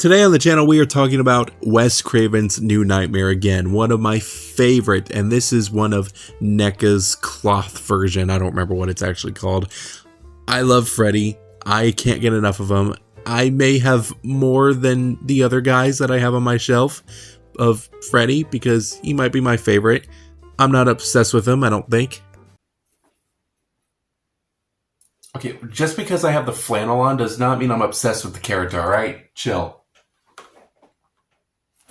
Today on the channel we are talking about Wes Craven's New Nightmare again, one of my favorite, and this is one of Neca's cloth version. I don't remember what it's actually called. I love Freddy. I can't get enough of him. I may have more than the other guys that I have on my shelf of Freddy because he might be my favorite. I'm not obsessed with him, I don't think. Okay, just because I have the flannel on does not mean I'm obsessed with the character, alright? Chill.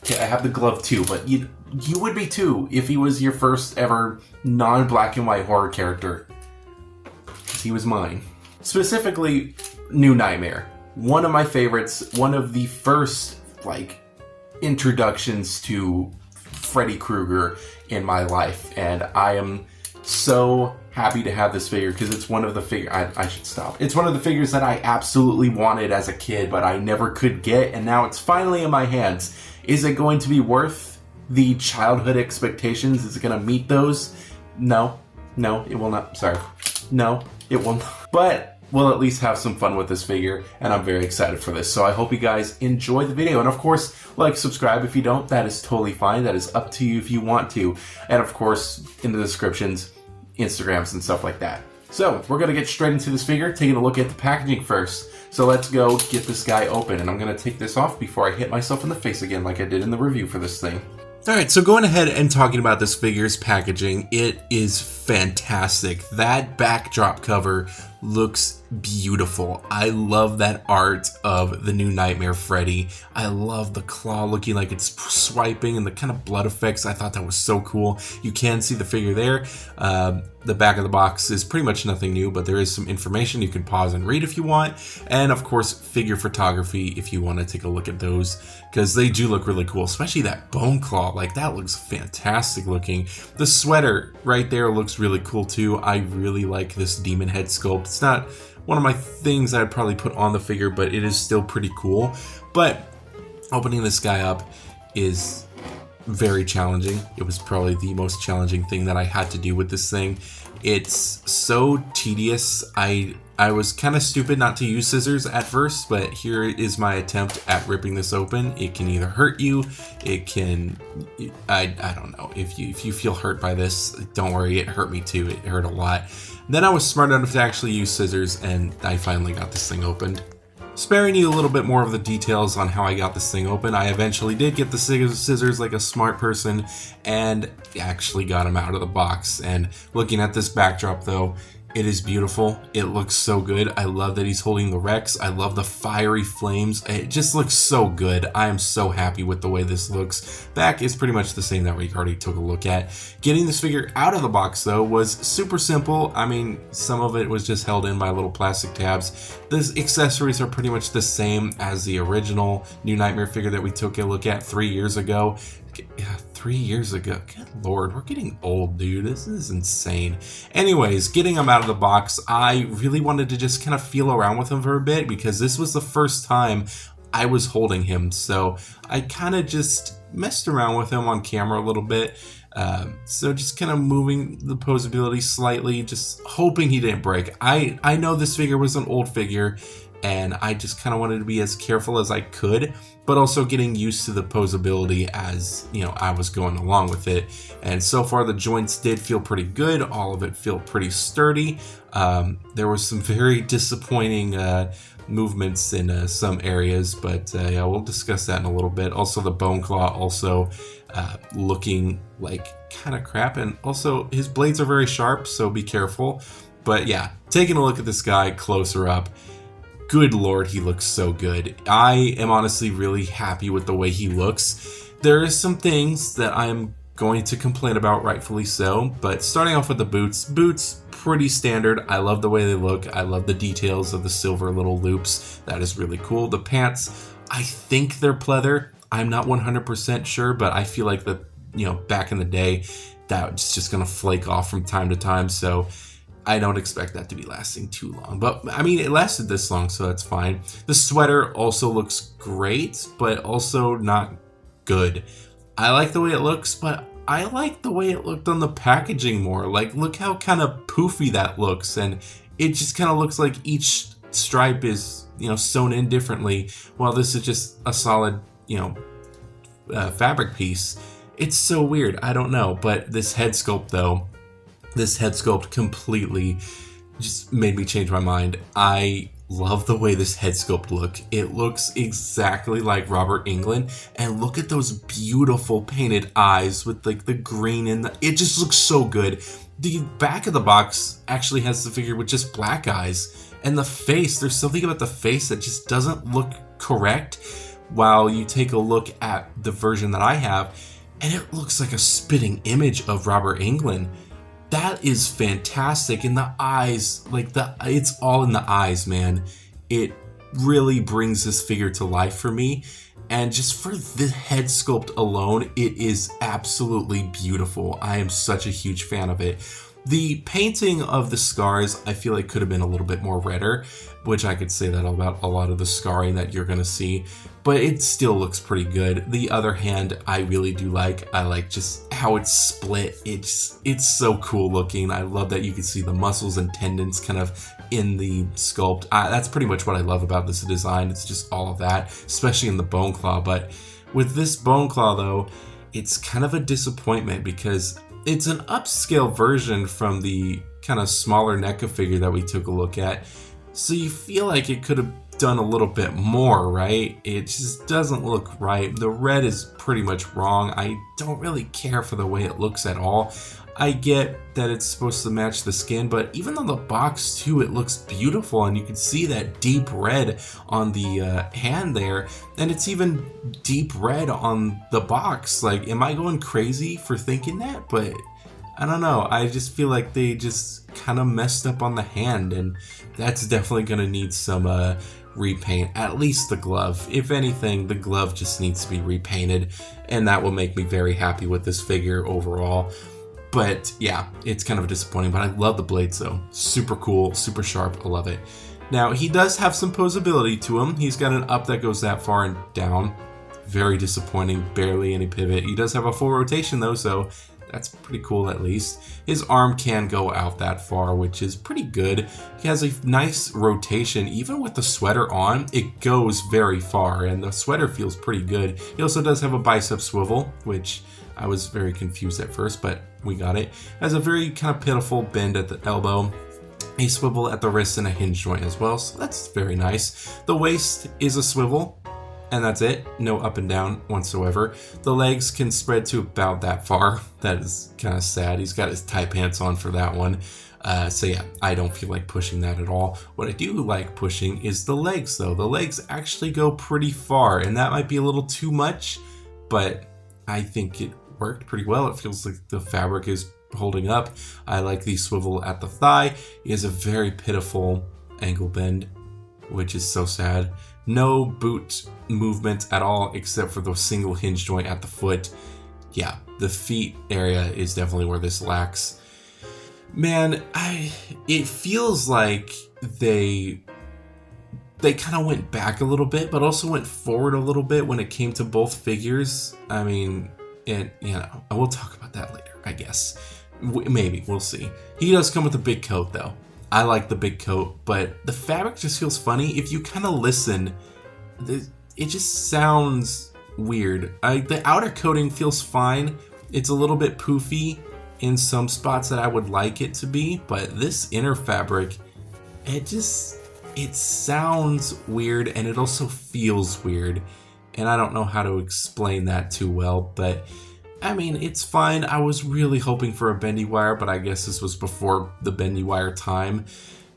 Okay, I have the glove too, but you would be too if he was your first ever non-black and white horror character. Because he was mine. Specifically, New Nightmare. One of my favorites, one of the first, introductions to Freddy Krueger in my life. And I am so happy to have this figure because it's one of the figures, I should stop. It's one of the figures that I absolutely wanted as a kid, but I never could get, and now it's finally in my hands. Is it going to be worth the childhood expectations? Is it going to meet those? No, it will not. Sorry. No, it will not. But we'll at least have some fun with this figure, and I'm very excited for this. So I hope you guys enjoy the video. And of course, subscribe if you don't. That is totally fine. That is up to you if you want to. And of course, in the descriptions, Instagrams and stuff like that. So we're going to get straight into this figure, taking a look at the packaging first. So let's go get this guy open, and I'm going to take this off before I hit myself in the face again like I did in the review for this thing. Alright, so going ahead and talking about this figure's packaging, it is fantastic. That backdrop cover looks beautiful. I love that art of the New Nightmare Freddy. I love the claw looking like it's swiping and the kind of blood effects. I thought that was so cool. You can see the figure there. The back of the box is pretty much nothing new, but there is some information you can pause and read if you want. And of course, figure photography if you want to take a look at those, because they do look really cool, especially that bone claw. That looks fantastic looking. The sweater right there looks really cool too. I really like this demon head sculpt. It's not one of my things I'd probably put on the figure, but it is still pretty cool. But opening this guy up is very challenging. It was probably the most challenging thing that I had to do with this thing. It's so tedious. I was kind of stupid not to use scissors at first, but here is my attempt at ripping this open. It can either hurt you, it can, I don't know. If you feel hurt by this, don't worry, it hurt me too. It hurt a lot. Then I was smart enough to actually use scissors, and I finally got this thing opened. Sparing you a little bit more of the details on how I got this thing open, I eventually did get the scissors like a smart person and actually got them out of the box. And looking at this backdrop though, it is beautiful. It looks so good. I love that he's holding the Rex. I love the fiery flames. It just looks so good. I am so happy with the way this looks. Back is pretty much the same that we already took a look at. Getting this figure out of the box though was super simple. I mean, some of it was just held in by little plastic tabs. The accessories are pretty much the same as the original New Nightmare figure that we took a look at 3 years ago. 3 years ago. Good lord, we're getting old, dude. This is insane. Anyways, getting him out of the box, I really wanted to just kind of feel around with him for a bit because this was the first time I was holding him. So I kind of just messed around with him on camera a little bit. So just kind of moving the posability slightly, just hoping he didn't break. I know this figure was an old figure, and I just kind of wanted to be as careful as I could, but also getting used to the posability as, I was going along with it. And so far the joints did feel pretty good. All of it felt pretty sturdy. There was some very disappointing movements in some areas, but yeah, we'll discuss that in a little bit. Also the bone claw also looking like kind of crap, and also his blades are very sharp, so be careful. But yeah, taking a look at this guy closer up, good lord, he looks so good. I am honestly really happy with the way he looks. There is some things that I'm going to complain about, rightfully so, but starting off with the boots, pretty standard. I love the way they look. I love the details of the silver little loops. That is really cool. The pants, I think they're pleather. I'm not 100% sure, but I feel like that, back in the day, that was just gonna flake off from time to time, so I don't expect that to be lasting too long. But I mean, it lasted this long, so that's fine. The sweater also looks great, but also not good. I like the way it looks, but I like the way it looked on the packaging more. Look how kind of poofy that looks, and it just kind of looks like each stripe is, sewn in differently, while this is just a solid, fabric piece. It's so weird. I don't know. But this head sculpt, though, completely just made me change my mind. I love the way this head sculpt looks. It looks exactly like Robert Englund, and look at those beautiful painted eyes with like the green in the, it just looks so good. The back of the box actually has the figure with just black eyes, and the face, there's something about the face that just doesn't look correct, while you take a look at the version that I have and it looks like a spitting image of Robert Englund. That is fantastic. And the eyes, it's all in the eyes, man. It really brings this figure to life for me. And just for the head sculpt alone, it is absolutely beautiful. I am such a huge fan of it. The painting of the scars, I feel like could have been a little bit more redder, which I could say that about a lot of the scarring that you're going to see, but it still looks pretty good. The other hand, I really do like. I like just how it's split. It's so cool looking. I love that you can see the muscles and tendons kind of in the sculpt. That's pretty much what I love about this design. It's just all of that, especially in the bone claw. But with this bone claw, though, it's kind of a disappointment because it's an upscale version from the kind of smaller Neca figure that we took a look at. So you feel like it could have done a little bit more, right? It just doesn't look right. The red is pretty much wrong. I don't really care for the way it looks at all. I get that it's supposed to match the skin, but even on the box too, it looks beautiful, and you can see that deep red on the hand there, and it's even deep red on the box. Like, am I going crazy for thinking that? But I don't know. I just feel like they just kind of messed up on the hand, and that's definitely going to need some repaint, at least the glove. If anything, the glove just needs to be repainted, and that will make me very happy with this figure overall. But yeah, it's kind of disappointing, but I love the blades though. Super cool, super sharp, I love it. Now, he does have some posability to him. He's got an up that goes that far and down. Very disappointing, barely any pivot. He does have a full rotation though, so that's pretty cool at least. His arm can go out that far, which is pretty good. He has a nice rotation. Even with the sweater on, it goes very far, and the sweater feels pretty good. He also does have a bicep swivel, which I was very confused at first, but we got it. Has a very kind of pitiful bend at the elbow, a swivel at the wrist, and a hinge joint as well, so that's very nice. The waist is a swivel, and that's it. No up and down whatsoever. The legs can spread to about that far. That is kind of sad. He's got his tight pants on for that one. So yeah, I don't feel like pushing that at all. What I do like pushing is the legs though. The legs actually go pretty far, and that might be a little too much, but I think it worked pretty well. It feels like the fabric is holding up. I like the swivel at the thigh. He has a very pitiful ankle bend, which is so sad. No boot movement at all except for the single hinge joint at the foot. Yeah, the feet area is definitely where this lacks. Man, it feels like they kind of went back a little bit, but also went forward a little bit when it came to both figures. I mean, and we'll talk about that later, I guess. Maybe, we'll see. He does come with a big coat though. I like the big coat, but the fabric just feels funny. If you kind of listen, it just sounds weird. The outer coating feels fine. It's a little bit poofy in some spots that I would like it to be, but this inner fabric, it sounds weird, and it also feels weird. And I don't know how to explain that too well, but I mean, it's fine. I was really hoping for a bendy wire, but I guess this was before the bendy wire time.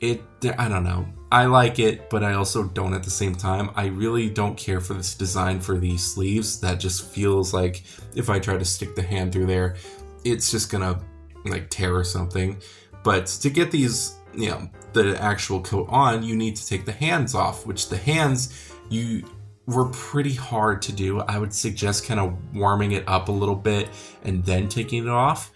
I don't know. I like it, but I also don't at the same time. I really don't care for this design for these sleeves. That just feels like if I try to stick the hand through there, it's just gonna like tear or something. But to get these, the actual coat on, you need to take the hands off, which the hands, were pretty hard to do. I would suggest kind of warming it up a little bit and then taking it off.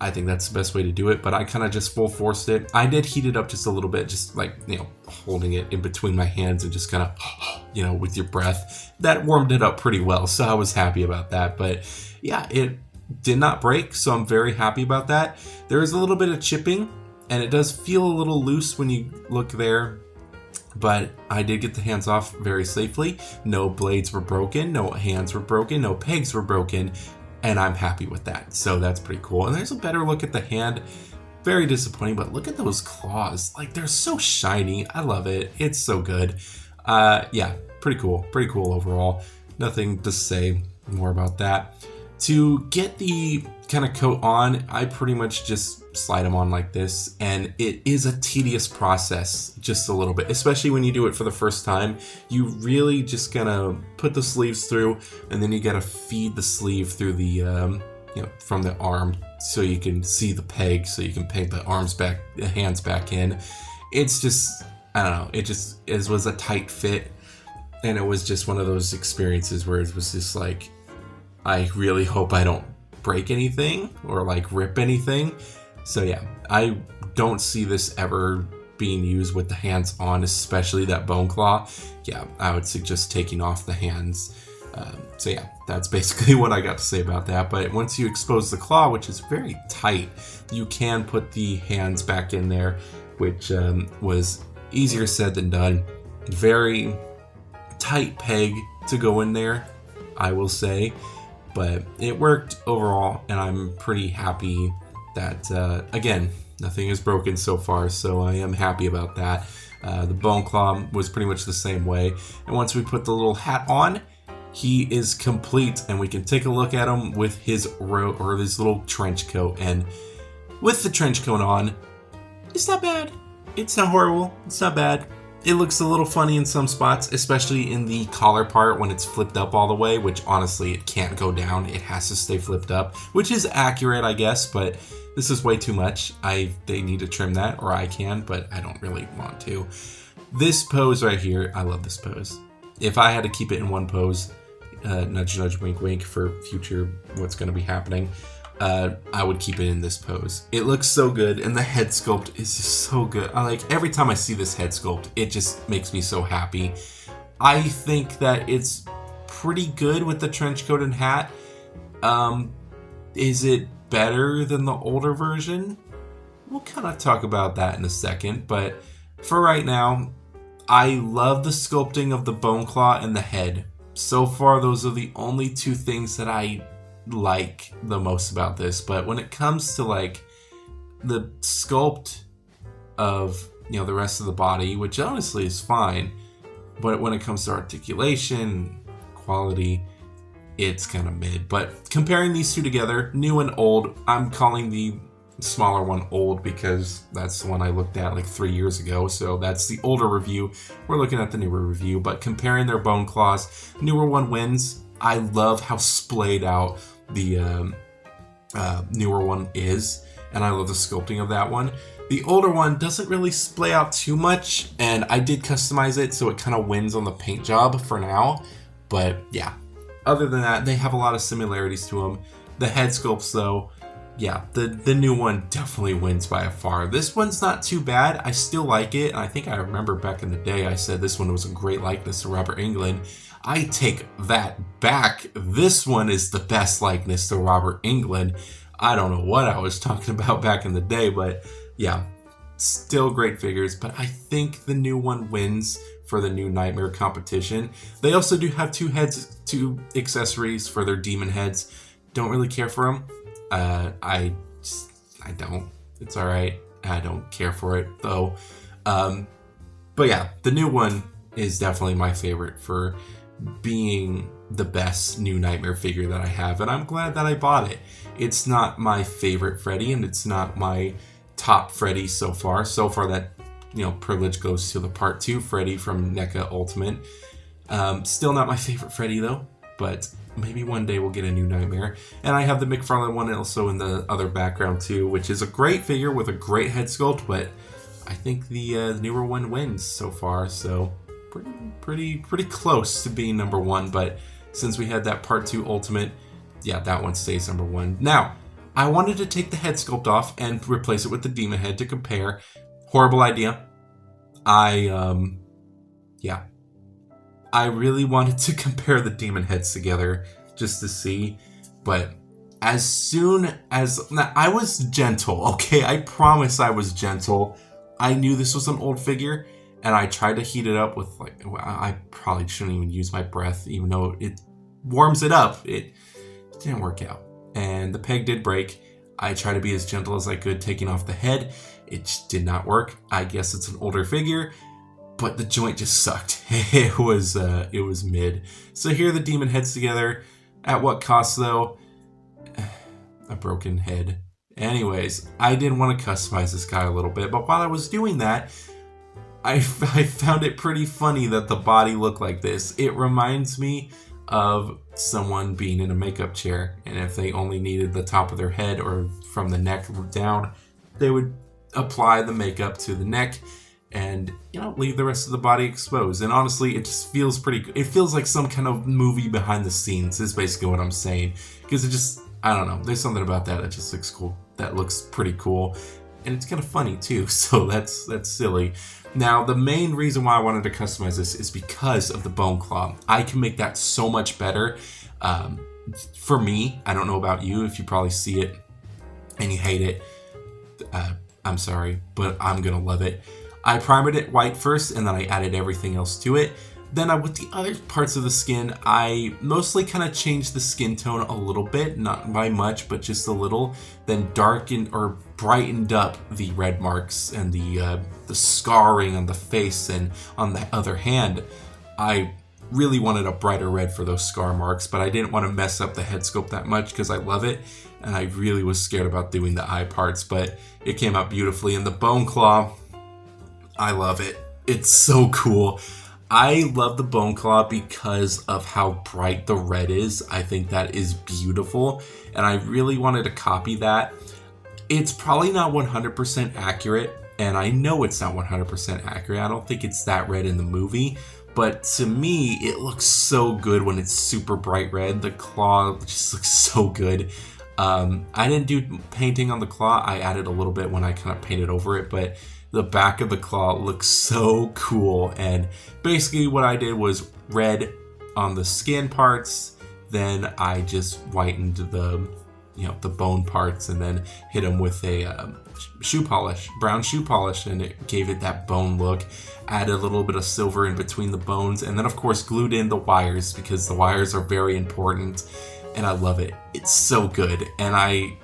I think that's the best way to do it, but I kind of just full forced it. I did heat it up just a little bit, just like, holding it in between my hands and just kind of, with your breath. That warmed it up pretty well, so I was happy about that. But yeah, it did not break, so I'm very happy about that. There is a little bit of chipping, and it does feel a little loose when you look there. But I did get the hands off very safely. No blades were broken, no hands were broken, no pegs were broken, and I'm happy with that. So that's pretty cool. And there's a better look at the hand. Very disappointing, but look at those claws. Like, they're so shiny. I love it. It's so good. Yeah, pretty cool. Pretty cool overall. Nothing to say more about that. To get the kind of coat on, I pretty much just slide them on like this, and it is a tedious process, just a little bit, especially when you do it for the first time. You really just gotta put the sleeves through, and then you gotta feed the sleeve through the from the arm, so you can see the peg, so you can peg the arms back, the hands back in. It's just, I don't know, it was a tight fit, and it was just one of those experiences where it was just like, I really hope I don't break anything or like rip anything. So yeah, I don't see this ever being used with the hands on, especially that bone claw. Yeah, I would suggest taking off the hands. So yeah, that's basically what I got to say about that. But once you expose the claw, which is very tight, you can put the hands back in there, which was easier said than done. Very tight peg to go in there, I will say. But it worked overall, and I'm pretty happy that, again, nothing is broken so far, so I am happy about that. The bone claw was pretty much the same way. And once we put the little hat on, he is complete, and we can take a look at him with his his little trench coat. And with the trench coat on, it's not bad. It's not horrible. It's not bad. It looks a little funny in some spots, especially in the collar part when it's flipped up all the way, which honestly, it can't go down. It has to stay flipped up, which is accurate, I guess, but this is way too much. They need to trim that, or I can, but I don't really want to. This pose right here, I love this pose. If I had to keep it in one pose, nudge, nudge, wink, wink for future what's going to be happening, I would keep it in this pose. It looks so good, and the head sculpt is just so good. Every time I see this head sculpt, it just makes me so happy. I think that it's pretty good with the trench coat and hat. Is it better than the older version? We'll kind of talk about that in a second, but for right now, I love the sculpting of the bone claw and the head. So far, those are the only two things that I like the most about this. But when it comes to like the sculpt of the rest of the body, which honestly is fine, but when it comes to articulation, quality, it's kind of mid. But comparing these two together, new and old, I'm calling the smaller one old because that's the one I looked at like 3 years ago, so that's the older review. We're looking at the newer review, but comparing their bone claws, newer one wins. I love how splayed out the newer one is, and I love the sculpting of that one. The older one doesn't really splay out too much, and I did customize it so it kind of wins on the paint job for now. But yeah, other than that, they have a lot of similarities to them. The head sculpts though, yeah, the new one definitely wins by a far. This one's not too bad. I still like it. I think I remember back in the day I said this one was a great likeness to Robert Englund. I take that back. This one is the best likeness to Robert Englund. I don't know what I was talking about back in the day, but yeah, still great figures. But I think the new one wins for the new Nightmare competition. They also do have two accessories for their demon heads. Don't really care for them. I don't. It's all right. I don't care for it though. But yeah, the new one is definitely my favorite for being the best new Nightmare figure that I have, and I'm glad that I bought it. It's not my favorite Freddy, and it's not my top Freddy so far. So far, that privilege goes to the Part 2 Freddy from Neca Ultimate. Still not my favorite Freddy though, but maybe one day we'll get a new Nightmare. And I have the McFarlane one also in the other background too, which is a great figure with a great head sculpt, but I think the newer one wins so far. So pretty close to being number one, but since we had that Part 2 Ultimate, yeah, that one stays number one. Now, I wanted to take the head sculpt off and replace it with the demon head to compare. Horrible idea. I really wanted to compare the demon heads together just to see, but as soon as... Now, I was gentle, okay? I promise I was gentle. I knew this was an old figure, and I tried to heat it up with like, well, I probably shouldn't even use my breath, even though it warms it up. It didn't work out, and the peg did break. I tried to be as gentle as I could, taking off the head. It just did not work. I guess it's an older figure, but the joint just sucked. It was mid. So here the demon heads together. At what cost though? A broken head. Anyways, I did want to customize this guy a little bit, but while I was doing that, I found it pretty funny that the body looked like this. It reminds me of someone being in a makeup chair, and if they only needed the top of their head or from the neck down, they would apply the makeup to the neck and, you know, leave the rest of the body exposed. And honestly, it just feels pretty good. It feels like some kind of movie behind the scenes is basically what I'm saying, because it just, I don't know, there's something about that just looks cool. That looks pretty cool, and it's kind of funny too, so that's silly. Now, the main reason why I wanted to customize this is because of the bone claw. I can make that so much better. For me, I don't know about you, if you probably see it and you hate it, I'm sorry, but I'm gonna love it. I primed it white first, and then I added everything else to it. Then with the other parts of the skin, I mostly kind of changed the skin tone a little bit, not by much, but just a little. Then darkened or brightened up the red marks and the scarring on the face, and on the other hand, I really wanted a brighter red for those scar marks, but I didn't want to mess up the head sculpt that much because I love it, and I really was scared about doing the eye parts, but it came out beautifully. And the bone claw, I love it. It's so cool. I love the bone claw because of how bright the red is. I think that is beautiful, and I really wanted to copy that. It's probably not 100% accurate, and I know it's not 100% accurate. I don't think it's that red in the movie, but to me, it looks so good when it's super bright red. The claw just looks so good. I didn't do painting on the claw. I added a little bit when I kind of painted over it, but the back of the claw looks so cool. And basically what I did was red on the skin parts, then I just whitened the bone parts, and then hit them with a shoe polish, brown shoe polish, and it gave it that bone look. Added a little bit of silver in between the bones, and then of course glued in the wires, because the wires are very important, and I love it. It's so good, and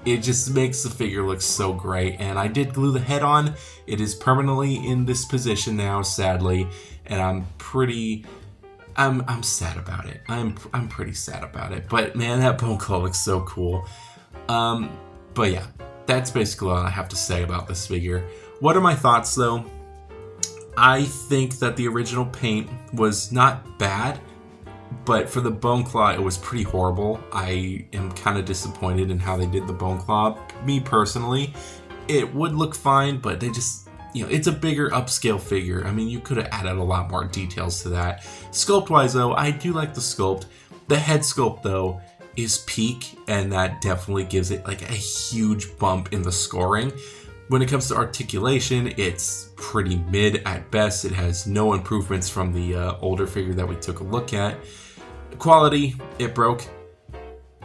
it just makes the figure look so great. And I did glue the head on. It is permanently in this position now, sadly, and I'm sad about it. I'm pretty sad about it. But man, that bone claw looks so cool. But yeah, that's basically all I have to say about this figure. What are my thoughts though? I think that the original paint was not bad, but for the bone claw, it was pretty horrible. I am kind of disappointed in how they did the bone claw. Me personally, it would look fine, but they just, it's a bigger upscale figure. I mean, you could have added a lot more details to that. Sculpt-wise though, I do like the sculpt. The head sculpt though is peak, and that definitely gives it like a huge bump in the scoring. When it comes to articulation, it's pretty mid at best. It has no improvements from the older figure that we took a look at. Quality, it broke.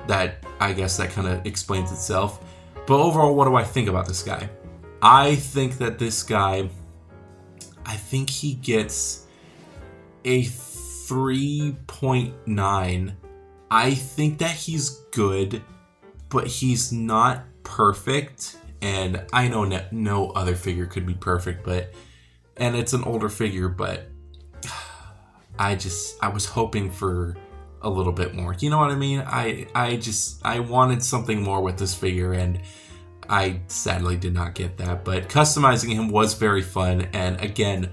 I guess that kind of explains itself. But overall, what do I think about this guy? I think that this guy, he gets a 3.9. I think that he's good, but he's not perfect. And I know no other figure could be perfect, and it's an older figure, but I was hoping for a little bit more. You know what I mean? I wanted something more with this figure, and I sadly did not get that. But customizing him was very fun, and again,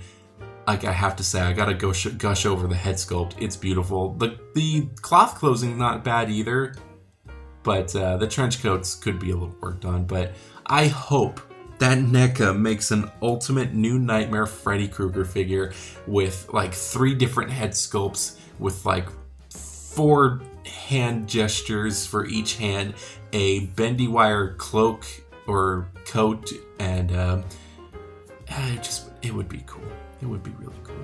like I have to say, I gotta gush over the head sculpt. It's beautiful. The cloth clothing not bad either, but the trench coats could be a little worked on. But I hope that Neca makes an ultimate new Nightmare Freddy Krueger figure with like 3 different head sculpts, with like 4 hand gestures for each hand, a bendy wire cloak or coat, and it would be cool. It would be really cool.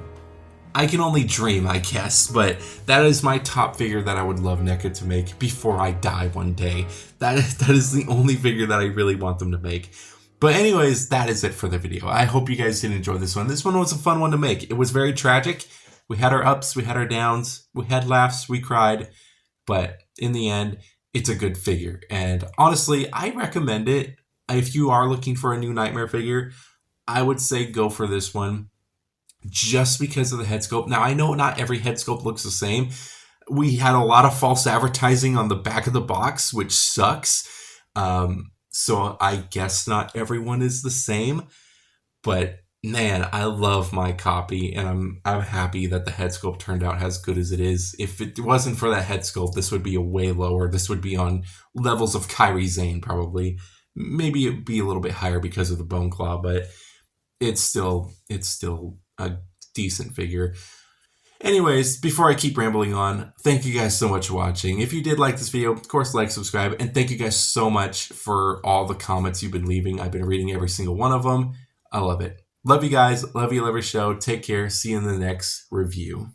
I can only dream, I guess, but that is my top figure that I would love Neca to make before I die one day. That is the only figure that I really want them to make. But anyways, that is it for the video. I hope you guys did enjoy this one. This one was a fun one to make. It was very tragic. We had our ups, we had our downs, we had laughs, we cried. But in the end, it's a good figure. And honestly, I recommend it. If you are looking for a new Nightmare figure, I would say go for this one. Just because of the head sculpt. Now, I know not every head sculpt looks the same. We had a lot of false advertising on the back of the box, which sucks. So I guess not everyone is the same. But man, I love my copy, and I'm happy that the head sculpt turned out as good as it is. If it wasn't for that head sculpt, this would be a way lower. This would be on levels of Kairi Zane, probably. Maybe it'd be a little bit higher because of the bone claw, but it's still a decent figure. Anyways, before I keep rambling on, thank you guys so much for watching. If you did like this video, of course, like, subscribe, and thank you guys so much for all the comments you've been leaving. I've been reading every single one of them. I love it. Love you guys. Love you, love your show. Take care. See you in the next review.